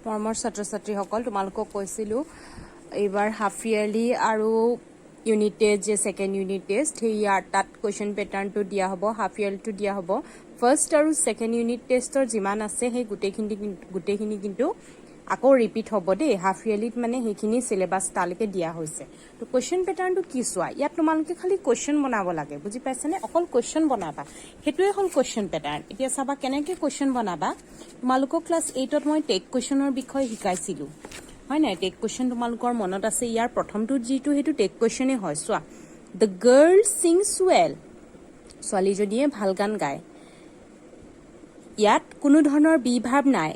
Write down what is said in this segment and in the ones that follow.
মৰমৰ ছাত্ৰ-ছাত্ৰীসকল তোমালোকক কৈছিলোঁ এইবাৰ হাফ ইয়াৰলি আৰু ইউনিট টেষ্ট যে সেকেন্ড ইউনিট টেষ্ট ইয়াৰ তাত কোৱেশ্চন পেটাৰ্নটো দিয়া হ'ব হাফ ইয়াৰলিটো দিয়া হ'ব ফাৰ্ষ্ট আৰু সেকেন্ড ইউনিট টেষ্টৰ যিমান আছে সেই গোটেইখিনি কিন্তু আকৌ ৰিপিট হ'ব দেই হাফ ইয়াৰলিত মানে সেইখিনি সিলেবাস তালৈকে দিয়া হৈছে তো কোৱেশ্চন পেটাৰ্নটো কি চোৱা ইয়াত তোমালোকে খালি কোৱেশ্চন বনাব লাগে বুজি পাইছানে অকল কোৱেশ্চন বনাবা হেতুৱে হ'ল কোৱেশ্চন পেটাৰ্ন এতিয়া চাবা কেনেকৈ কোৱেশ্চন বনাবা তোমালোকক ক্লাছ 8ত মই টেক কোৱেশ্চনৰ বিষয়ে শিকাইছিলো হয় নাই টেক কোৱেশ্চন তোমালোকৰ মনত আছে ইয়াৰ প্ৰথমটো যিটো হেতু টেক কোৱেশ্চনে হয় চোৱা দ্য গাৰ্ল সিংস ৱেল ছোৱালীজনীয়ে ভাল গান গায় ইয়াত কোনো ধৰণৰ বি ভাৰ্ব নাই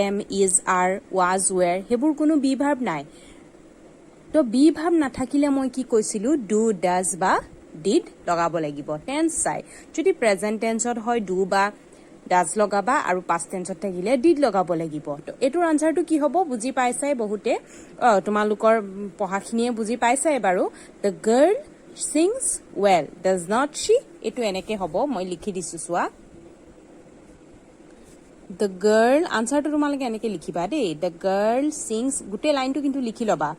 এম ইজ আৰ ৱাজ ৱেৰ হেবোৰ কোনো বি ভাৰ্ব নাই তো বি ভাৰ্ব নাথাকিলে মই কি কৈছিলো ডু ডাজ বা ডিড লগাব লাগিব টেন্স চাই যদি প্ৰেজেন্ট টেন্সত হয় ডু বা ডাজ লগাবা আৰু পাষ্ট টেন্সত থাকিলে ডিড লগাব লাগিব তো এটোৰ আনসাৰটো কি হ'ব বুজি পাইছাই বহুতে তোমালোকৰ পঢ়াখিনিয়ে বুজি পাইছাই বাৰু the girl sings well does not শি এটো এনেকে হ'ব মই লিখি দিছো চোৱা The girl আনসাৰটো তোমালোকে এনেকে লিখিবা দেই the girl sings গোটে লাইনটো কিন্তু লিখি লবা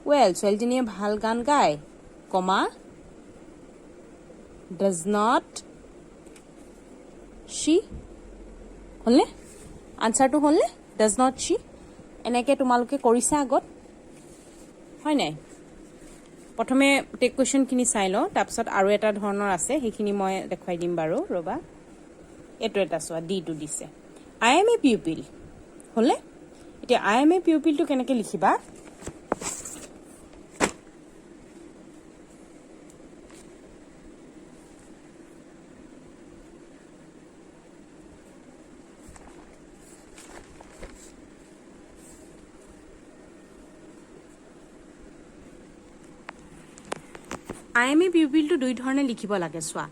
well ছোৱালীজনীয়ে ভাল গান গায় কমা does not she হলনে আনসাৰটো হলনে does not she এনেকে তোমালোকে কৰিছা আগত হয় নাই প্ৰথমে টেক কোৱেশ্চন খিনি চাই ল তাৰপিছত আৰু এটা ধৰণৰ আছে সেইখিনি মই দেখাই দিম বাৰু ৰবা এটো এটা চোৱা ডি টু দিছে I am a pupil হলে এতিয়া I am a pupil টো কেনেকৈ লিখিবা I am a pupil টো দুই ধৰণে লিখিব লাগে চোৱা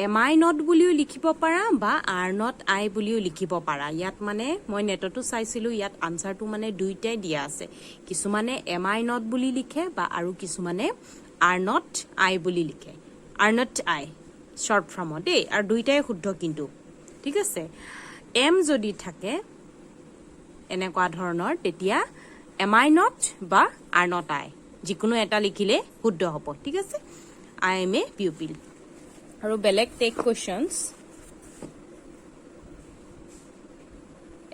am I not বুলিও লিখিব পাৰা বা are not I বুলিও লিখিব পাৰা ইয়াত মানে মই নেটতো চাইছিলো ইয়াত আনসাৰটো মানে দুইটাই দিয়া আছে কিছুমানে am I not বুলি লিখে বা আৰু কিছুমানে are not I বুলি লিখে are not I short form দেই আৰু দুইটাই শুদ্ধ কিন্তু ঠিক আছে am যদি থাকে এনেকুৱা ধৰণৰ তেতিয়া am I not বা are not I যিকোনো এটা লিখিলে শুদ্ধ হ'ব ঠিক আছে I am a pupil আৰু বেলেগ টেক কোৱেশ্চনস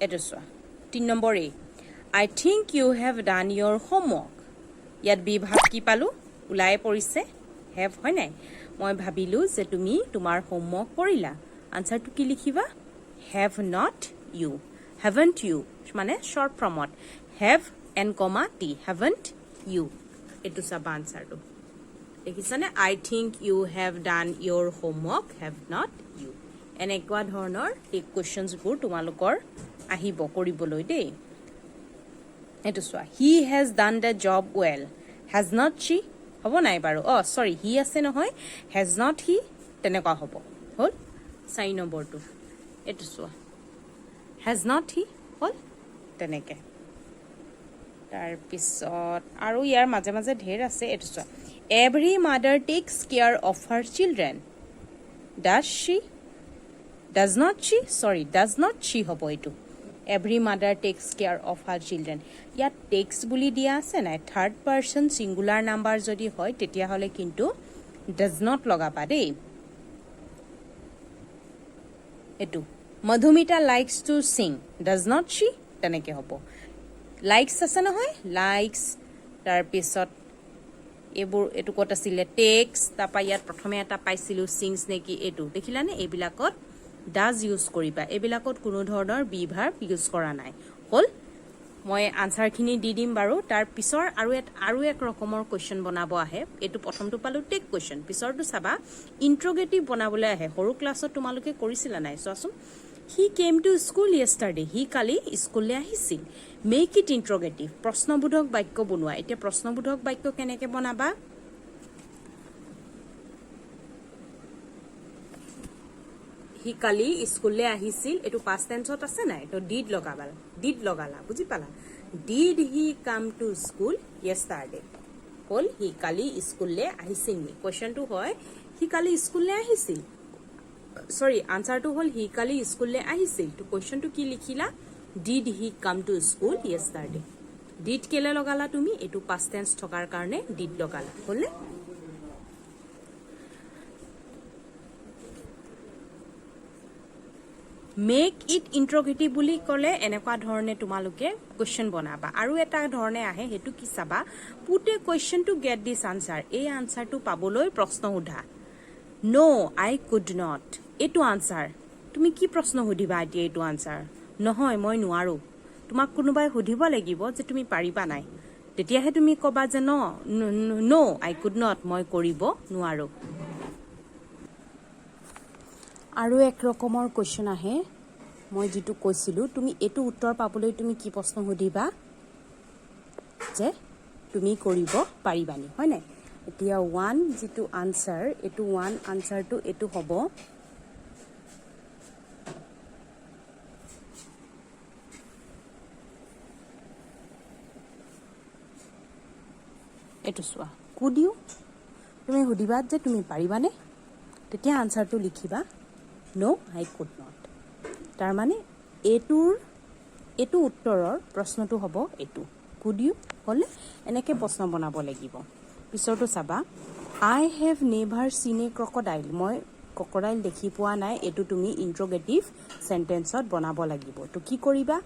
এটো চোৱা 3 number A I think you have done your homework ইয়াত বিভাগ কি পালো উলাই পৰিছে have হয় নাই মই ভাবিলো যে তুমি তোমাৰ হোমৱৰ্ক কৰিলা আনসাৰটো কি লিখিবা have not you haven't you মানে শৰ্ট ফৰ্মত have and comma t haven't you এটো চাবা আনসাৰটো দেখিছানে I think you have done your homework have not you এনেকুৱা ধৰণৰ টেক কোৱেশ্চনস বোৰ তোমালোকৰ আহিব কৰিবলৈ দেই এটো চোৱা he has done the job well has not she হ'ব নাই বাৰু সৰি he আছে নহয় has not he তেনেকুৱা হ'ব হল 4 নম্বৰটো এটো চোৱা has not he হল তেনেকে তাৰ পিছত আৰু ইয়াৰ মাজে মাজে ঢেৰ আছে এটো চোৱা Every mother takes care of her children. Does she? Does not she? Sorry, does not she hobo etu. Every mother takes care of her children. Ya takes buli dia ase na third person singular number jodi hoy tetia hole kintu does not logaba dei. Etu. Madhumita likes to sing. Does not she? Teneke hobo. Likes ase na hoy? Likes tar pisot এবোৰ এটো কত আছিল tax তাপা ইয়াত প্ৰথমে এটা পাইছিলো sings নেকি এটো দেখিলানে এবিলাকত ডাজ ইউজ কৰিবা এবিলাকত কোনো ধৰণৰ বি ভাৰ্ব ইউজ কৰা নাই হল মই আনসাৰ খিনি দি দিম বাৰু তাৰ পিছৰ আৰু এক ৰকমৰ কোৱেশ্চন বনাব আহে এটো প্ৰথমটো পালো টেক কোৱেশ্চন পিছৰটো চাবা ইন্ট্ৰোগেটিভ বনাবলৈ আহে সৰু ক্লাছত তোমালোকে কৰিছিলা নাই চোৱাচোন He came to school yesterday. He কালি স্কুললে আহিছিল মেক ইট ইন্ট্ৰোগেটিভ প্ৰশ্নবোধক বাক্য বনোৱা এতিয়া প্ৰশ্নবোধক বাক্য কেনেকৈ বনাবা হি কালি স্কুললে আহিছিল এটো পাস্ট টেন্সত আছে নাই তো ডিড লগালা বুজি পালা did he come to school yesterday হল হি কালি স্কুললে আহিছিল নি কোৱেশ্চনটো হয় হি কালি স্কুললে আহিছিল সৰি আনসাৰটো হল হি কালি স্কুললে আহিছিল তো কোৱেশ্চনটো কি লিখিলা did he come to school য়েষ্টাৰডে did কেলে লগালা তুমি এইটো পাষ্ট টেন্স থকাৰ কাৰণে ডিড লগালা হ'লে মেক ইট ইন্ট্ৰগেটিভ বুলি ক'লে এনেকুৱা ধৰণে তোমালোকে কুৱেশ্যন বনাবা আৰু এটা ধৰণে আহে সেইটো কি চাবা put a question to get this answer এই আনচাৰটো পাবলৈ প্ৰশ্ন সোধা নো আই কুড নট এইটো আনচাৰ তুমি কি প্ৰশ্ন সুধিবা এতিয়া এইটো আনচাৰ নহয় মই নোৱাৰো তোমাক কোনোবাই সুধিব লাগিব যে তুমি পাৰিবা নাই তেতিয়াহে তুমি ক'বা যে নো আই কুড নট মই কৰিব নোৱাৰো আৰু এক ৰকমৰ কুৱেশ্যন আহে মই যেটো কৈছিলো তুমি এটো উত্তৰ পাবলৈ তুমি কি প্ৰশ্ন সুধিবা যে তুমি কৰিব পাৰিবানি হয় নাই এতিয়া ওৱান যেটো আনসাৰ এটো ওৱান আনসাৰটো এটো হ'ব এটো সোৱা কুড ইউ তুমি সুধিবা যে তুমি পাৰিবানে তেতিয়া আনসাৰটো লিখিবা নো আই কুড নট তাৰ মানে এটো উত্তৰৰ প্ৰশ্নটো হ'ব এটো কুড ইউ হলে এনেকে প্ৰশ্ন বনাব লাগিব পিছৰটো চাবা আই have never scene A crocodile মই ক্ৰকডাইল দেখি পোৱা নাই এটো তুমি ইন্ট্ৰগেটিভ সেন্টেন্সত বনাব লাগিব তো কি কৰিবা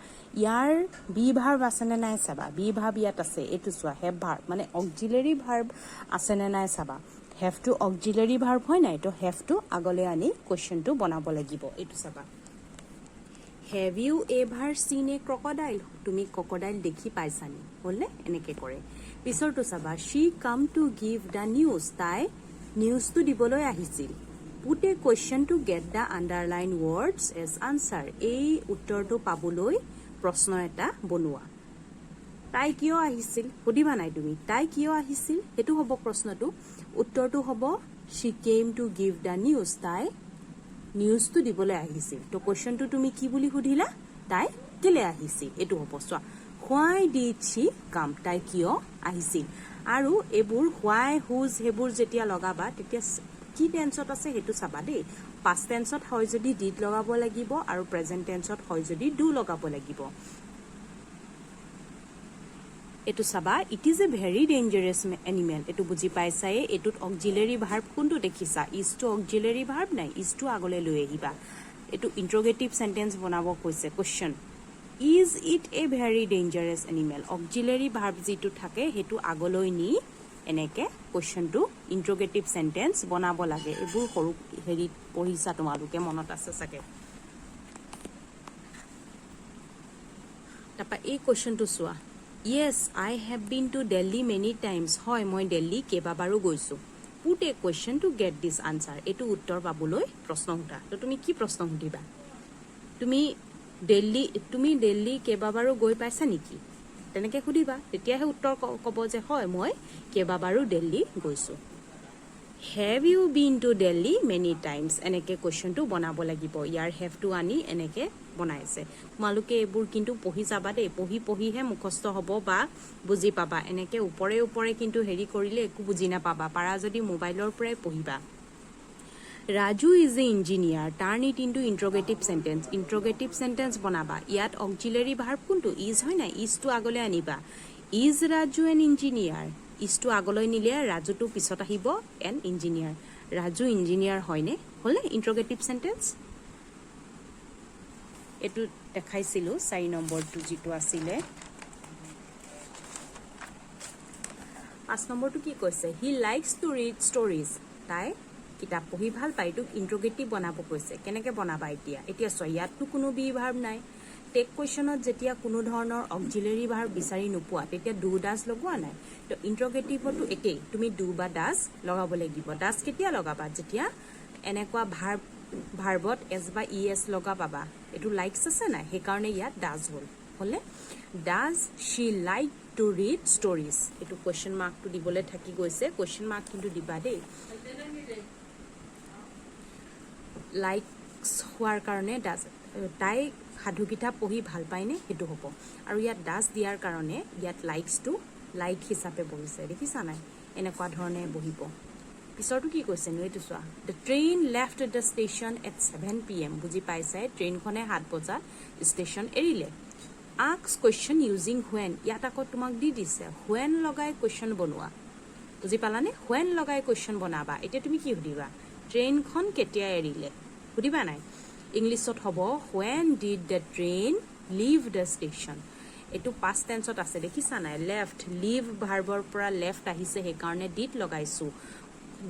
ইয়াৰ বি ভাৰ্ব আছে নে নাই চাবা বি ভাৰ্ব ইয়াত আছে এটো সোৱা হেভ ভাৰ্ব মানে অক্সিলাৰি ভাৰ্ব আছে নে নাই চাবা have to auxiliary verb হয় নাই তো have to আগলে আনি কোৱেশ্চনটো বনাব লাগিব এটো চাবা have you ever seen a crocodile তুমি crocodile দেখি পাইছানি হলে এনেকে কৰে পিছৰটো চাবা she come to give the news তাই নিউজটো দিবলৈ আহিছিল put a question to get the underline words as answer এই উত্তৰটো পাবলৈ প্ৰশ্ন এটা বনোৱা তাই কিয় আহিছিল সুধিবা নাই তুমি তাই কিয় আহিছিল হেতু হ'ব প্ৰশ্নটো উত্তৰটো হ'ব she came to give the news তাই নিউজটো দিবলৈ আহিছিল তো কোৱেশ্চনটো তুমি কি বুলি সুধিলা তাই কেলে আহিছিল এটো হ'ব সোৱা why did she come তাই কিয় আহিছিল আৰু এবোৰ why whose হেবোৰ যেতিয়া লগাবা তেতিয়া কি টেন্সত আছে হেতু চাবা দেই past টেন্সত হয় যদি did লগাব লাগিব আৰু প্ৰেজেন্ট টেন্সত হয় যদি do লগাব লাগিব এটো চাবা it is a very dangerous animal এটো বুজি পাইছাই এটোত অক্সিলাৰি ভাৰ্ব কোনটো দেখিছা ইজ টু অক্সিলাৰি ভাৰ্ব নাই ইজ টু আগলৈ লৈ আহিবা এটো ইন্ট্ৰগেটিভ সেন্টেন্স বনাব কৈছে question is it a very dangerous animal auxiliary verb যেটো থাকে হেতু আগলৈ নি এনেকে কোৱেশ্চনটো ইন্ট্ৰগেটিভ সেন্টেন্স বনাব লাগে এবোৰ সৰু হেৰি পঢ়িছা তোমালোকে মনত আছে চাগে তাপা এই কোৱেশ্চনটো চোৱা Yes, I have been to Delhi many times. হয় মই দিল্লী কেইবাবাৰো গৈছো Put a question to get this answer. এটো উত্তৰ পাবলৈ প্ৰশ্ন উঠা তো তুমি কি প্ৰশ্ন সুধিবা তুমি দিল্লী কেইবাবাৰো গৈ পাইছা নেকি তেনেকে সুধিবা তেতিয়াহে উত্তৰ ক'ব যে হয় মই কেইবাবাৰো দিল্লী গৈছো Have you been to Delhi many times? এনেকে কোৱেশ্চনটো বনাব লাগিব ইয়াৰ have to আনি এনেকে বনাইছে তোমালোকে এবোৰ কিন্তু পঢ়ি যাবা দেই পঢ়িহে মুখস্থ হ'ব বা বুজি পাবা এনেকে ওপৰে কিন্তু হেৰি কৰিলে একো বুজি নাপাবা পাৰা যদি মোবাইলৰ পৰাই পঢ়িবা Raju is an engineer. Turn it into interrogative sentence. Interrogative sentence বনাবা ইয়াত auxiliary verb কোনটো is হয় না is to আগলৈ আনিবা Is Raju an engineer? Is to আগলৈ নিলে ৰাজুটো পিছত আহিব an engineer. ৰাজু ইঞ্জিনিয়াৰ হয়নে হলে interrogative sentence এটো দেখাইছিলো 4 নম্বৰটো যেটো আছিল 5 নম্বৰটো কি কৈছে he likes to read stories তাই কিতাপ পঢ়ি ভাল পায় তো ইন্ট্ৰগেটিভ বনাব কৈছে কেনেকে বনাবা এতিয়া ইয়াতটো কোনো বি ভাৰ্ব নাই টেক কোৱেশ্চনত যেতিয়া কোনো ধৰণৰ অক্সিলাৰি ভাৰ্ব বিচাৰি নোপোৱা তেতিয়া ডু ডাজ লগোৱা নাই তো ইন্ট্ৰগেটিভটো একেই তুমি ডু বা ডাজ লগাব লাগিব ডাজ কেতিয়া লগাবা যেতিয়া এনেকুৱা ভাৰ্বত এস বা ইএস লগা পাবা এটো লাইকস আছে না হে কাৰণে ইয়াত ডাজ হলে does she like to read stories এটো কোৱেশ্চন মাৰ্কটো দিবলৈ থাকি গৈছে কোৱেশ্চন মাৰ্ক কিন্তু দিবা দেই লাইকস হোৱাৰ কাৰণে ডাজ তাই সাধু কিতাপ পঢ়ি ভাল পায়নে হেতু হ'ব আৰু ইয়াত ডাজ দিয়াৰ কাৰণে ইয়াত লাইকস টু লাইক হিচাপে বহিছে দেখিছা নাই এনেকুৱা ধৰণে বহিব পিছৰটো কি কৈছে নো এটো চোৱা the train left the station at 7 pm বুজি পাইছাই ট্ৰেইনখনে 7 বজাত ষ্টেচন এৰিলে আস্ক কুৱেশ্যন ইউজিং হুৱেন ইয়াত আকৌ তোমাক দি দিছে হুৱেন লগাই কুৱেশ্যন বনোৱা বুজি পালানে হুৱেন লগাই কুৱেশ্যন বনাবা এতিয়া তুমি কি সুধিবা ট্ৰেইনখন কেতিয়া এৰিলে সুধিবা নাই ইংলিছত হ'ব when did the train leave the station এইটো পাষ্ট টেন্সত আছে দেখিছা নাই লেফ্ট লিভ ভাৰ্বৰ পৰা লেফ্ট আহিছে সেইকাৰণে ডিড লগাইছো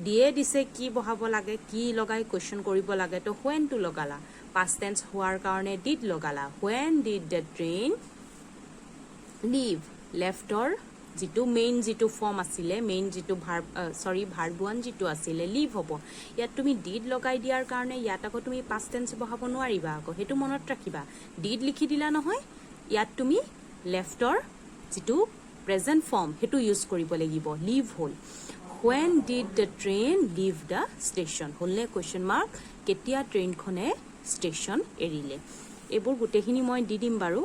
দিয়ে দিছে কি বহাব লাগে কি লগাই কুৱেশ্যন কৰিব লাগে তো হুৱেনটো লগালা পাষ্ট টেন্স হোৱাৰ কাৰণে ডিড লগালা when did the train leave লেফ্টৰ যিটো মেইন যিটো ফৰ্ম আছিলে মেইন যিটো ভাৰ্ব ওৱান যিটো আছিলে লিভ হ'ব ইয়াত তুমি ডিড লগাই দিয়াৰ কাৰণে ইয়াত আকৌ তুমি পাষ্ট টেন্স বহাব নোৱাৰিবা আকৌ সেইটো মনত ৰাখিবা ডিড লিখি দিলা নহয় ইয়াত তুমি লেফ্টৰ যিটো প্ৰেজেণ্ট ফৰ্ম সেইটো ইউজ কৰিব লাগিব লিভ হ'ল When did the train leave the station? হ'লে question mark কেতিয়া ট্ৰেইনখনে ষ্টেচন এৰিলে এইবোৰ গোটেইখিনি মই দি দিম বাৰু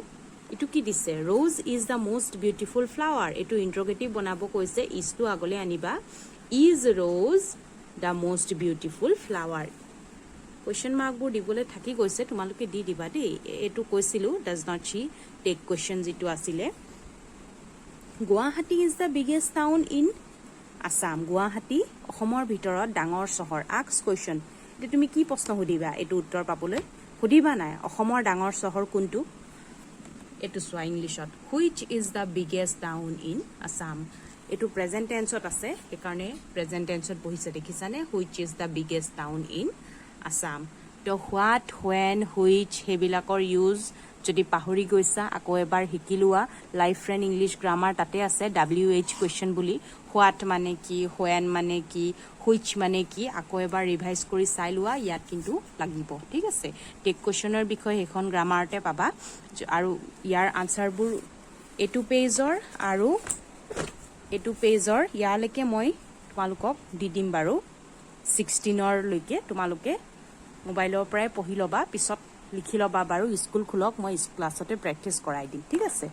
এইটো কি দিছে rose is the most beautiful flower এইটো ইন্ট্ৰগেটিভ বনাব কৈছে ইজটো আগলৈ আনিবা is rose the most beautiful flower question মাৰ্কবোৰ দিবলৈ থাকি গৈছে তোমালোকে দি দিবা দেই এইটো কৈছিলোঁ does not she take question যিটো আছিলে Guwahati is the biggest town in Assam Guwahati অসমৰ ভিতৰত ডাঙৰ চহৰ আস্ক কুৱেশ্যন এতিয়া তুমি কি প্ৰশ্ন সুধিবা এইটো উত্তৰ পাবলৈ সুধিবা নাই অসমৰ ডাঙৰ চহৰ কোনটো এইটো চোৱা ইংলিছত which is the biggest town in Assam এইটো প্ৰেজেণ্ট টেন্সত আছে সেইকাৰণে প্ৰেজেণ্ট টেন্সত বহিছে দেখিছানে which is the biggest town in Assam তো হোৱাট হুৱেন হুইচ সেইবিলাকৰ ইউজ যদি পাহৰি গৈছা আকৌ এবাৰ শিকি লোৱা লাইফ ফ্ৰেণ্ড ইংলিছ গ্ৰামাৰ তাতে আছে WH কুৱেশ্যন বুলি হোৱাট মানে কি হুৱেন মানে কি হুইচ মানে কি আকৌ এবাৰ ৰিভাইজ কৰি চাই লোৱা ইয়াত কিন্তু লাগিব ঠিক আছে টেক কুৱেশ্যনৰ বিষয়ে সেইখন গ্ৰামাৰতে পাবা আৰু ইয়াৰ আনচাৰবোৰ এইটো পেজৰ আৰু এইটো পেজৰ ইয়ালৈকে মই তোমালোকক দি দিম বাৰু 16লৈকে তোমালোকে মোবাইলৰ পৰাই পঢ়ি ল'বা পিছত লিখি ল'বা বাৰু স্কুল খোলক মই ক্লাছতে প্ৰেক্টিছ কৰাই দিম ঠিক আছে